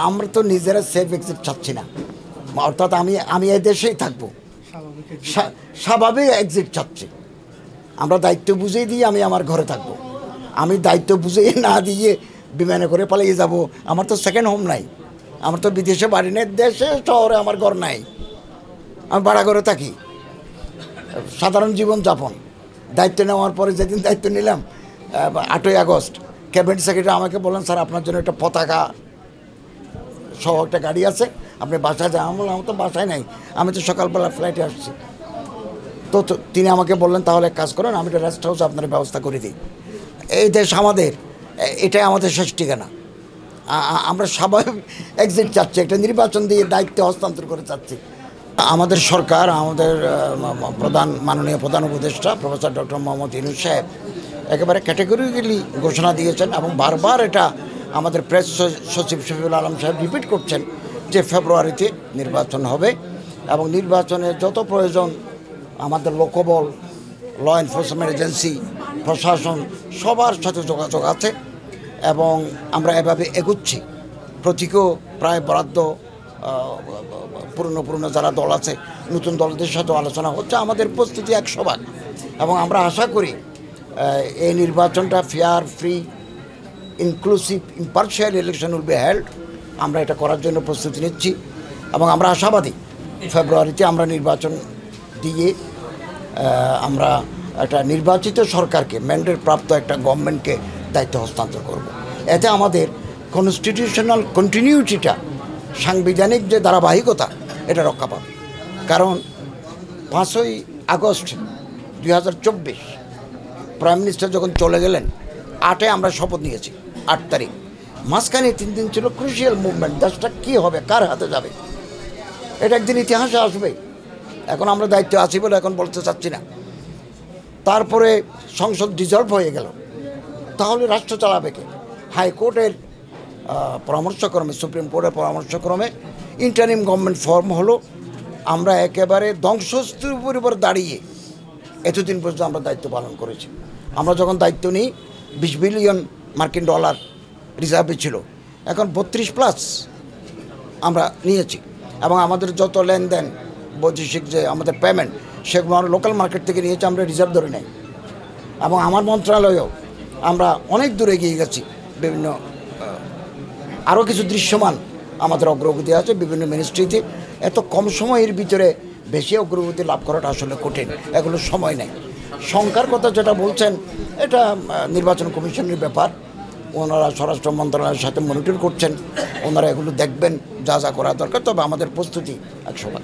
আমরা তো নিজেরা সেফ এক্সিট চাচ্ছি না, অর্থাৎ আমি এই দেশেই থাকবো, স্বাভাবিক এক্সিট চাচ্ছি। আমরা দায়িত্ব বুঝিয়ে দিয়ে আমি আমার ঘরে থাকবো। আমি দায়িত্ব বুঝিয়ে না দিয়ে বিমানে করে পালিয়ে যাব, আমার তো সেকেন্ড হোম নাই, আমার তো বিদেশে বাড়ি নেই, দেশে শহরে আমার ঘর নাই, আমি ভাড়া করে থাকি, সাধারণ জীবনযাপন। দায়িত্ব নেওয়ার পরে যেদিন দায়িত্ব নিলাম 8ই আগস্ট, ক্যাবিনেট সেক্রেটারি আমাকে বললেন, স্যার আপনার জন্য একটা পতাকা সহ একটা গাড়ি আছে, আপনি বাসায় যান। আমার তো বাসায় নাই, আমি তো সকালবেলা ফ্লাইটে আসছি। তো তিনি আমাকে বললেন, তাহলে এক কাজ করেন, আমি একটা রেস্ট হাউস আপনার ব্যবস্থা করে দিই। এই দেশ আমাদের, এটাই আমাদের শেষ ঠিকানা। আমরা স্বাভাবিক এক্সিট চাচ্ছি, একটা নির্বাচন দিয়ে দায়িত্ব হস্তান্তর করে চাচ্ছি। আমাদের সরকার, আমাদের মাননীয় প্রধান উপদেষ্টা প্রফেসর ডক্টর মোহাম্মদ ইউনূস সাহেব একেবারে ক্যাটেগরিক্যালি ঘোষণা দিয়েছেন এবং বারবার এটা আমাদের প্রেস সচিব শফিউল আলম সাহেব রিপিট করছেন যে ফেব্রুয়ারিতে নির্বাচন হবে এবং নির্বাচনে যত প্রয়োজন আমাদের লোকবল, ল এনফোর্সমেন্ট এজেন্সি, প্রশাসন সবার সাথে যোগাযোগ আছে এবং আমরা এভাবে এগুচ্ছি। প্রতীকও প্রায় বরাদ্দ, পুরনো যারা দল আছে নতুন দলদের সাথেও আলোচনা হচ্ছে, আমাদের প্রস্তুতি 100 এবং আমরা আশা করি এই নির্বাচনটা fair, free, inclusive, impartial election will be held. আমরা এটা করার জন্য প্রস্তুতি নিচ্ছি এবং আমরা আশাবাদী ফেব্রুয়ারিতে আমরা নির্বাচন দিয়ে আমরা একটা নির্বাচিত সরকারকে, ম্যান্ডেট প্রাপ্ত একটা গভর্নমেন্টকে দায়িত্ব হস্তান্তর করব। এতে আমাদের কনস্টিটিউশনাল কন্টিনিউটিটা, সাংবিধানিক যে ধারাবাহিকতা, এটা রক্ষা পাবে। কারণ 5ই আগস্ট 2024 প্রাইম মিনিস্টার যখন চলে গেলেন, 8-এ আমরা শপথ নিয়েছি, 8 তারিখ। মাঝখানে 3 দিন ছিল ক্রুশিয়াল মুভমেন্ট, দেশটা কী হবে, কার হাতে যাবে, এটা একদিন ইতিহাসে আসবে। এখন আমরা দায়িত্ব আছি বলে এখন বলতে চাচ্ছি না। তারপরে সংসদ ডিজলভ হয়ে গেল, তাহলে রাষ্ট্র চালাবে কে? হাইকোর্টের পরামর্শক্রমে, সুপ্রিম কোর্টের পরামর্শক্রমে ইন্টারিম গভর্নমেন্ট ফর্ম হলো। আমরা একেবারে ধ্বংসস্তূপের উপর দাঁড়িয়ে এতদিন পর্যন্ত আমরা দায়িত্ব পালন করেছি। আমরা যখন দায়িত্ব নিই 20 বিলিয়ন মার্কিন ডলার রিজার্ভে ছিল, এখন 32+ আমরা নিয়েছি এবং আমাদের যত লেনদেন, বৈদেশিক যে আমাদের পেমেন্ট, সেগুলো আমরা লোকাল মার্কেট থেকে নিয়েছি, আমরা রিজার্ভ ধরে নেই। এবং আমার মন্ত্রণালয়েও আমরা অনেক দূরে এগিয়ে গেছি, বিভিন্ন আরও কিছু দৃশ্যমান আমাদের অগ্রগতি আছে বিভিন্ন মিনিস্ট্রিতে। এত কম সময়ের ভিতরে বেশি অগ্রগতি লাভ করাটা আসলে কঠিন, এগুলো সময় নেই। সংখ্যার কথা যেটা বলছেন, এটা নির্বাচন কমিশনের ব্যাপার, ওনারা স্বরাষ্ট্র মন্ত্রণালয়ের সাথে মনিটর করছেন, ওনারা এগুলো দেখবেন, যা যা করা দরকার। তবে আমাদের প্রস্তুতি 100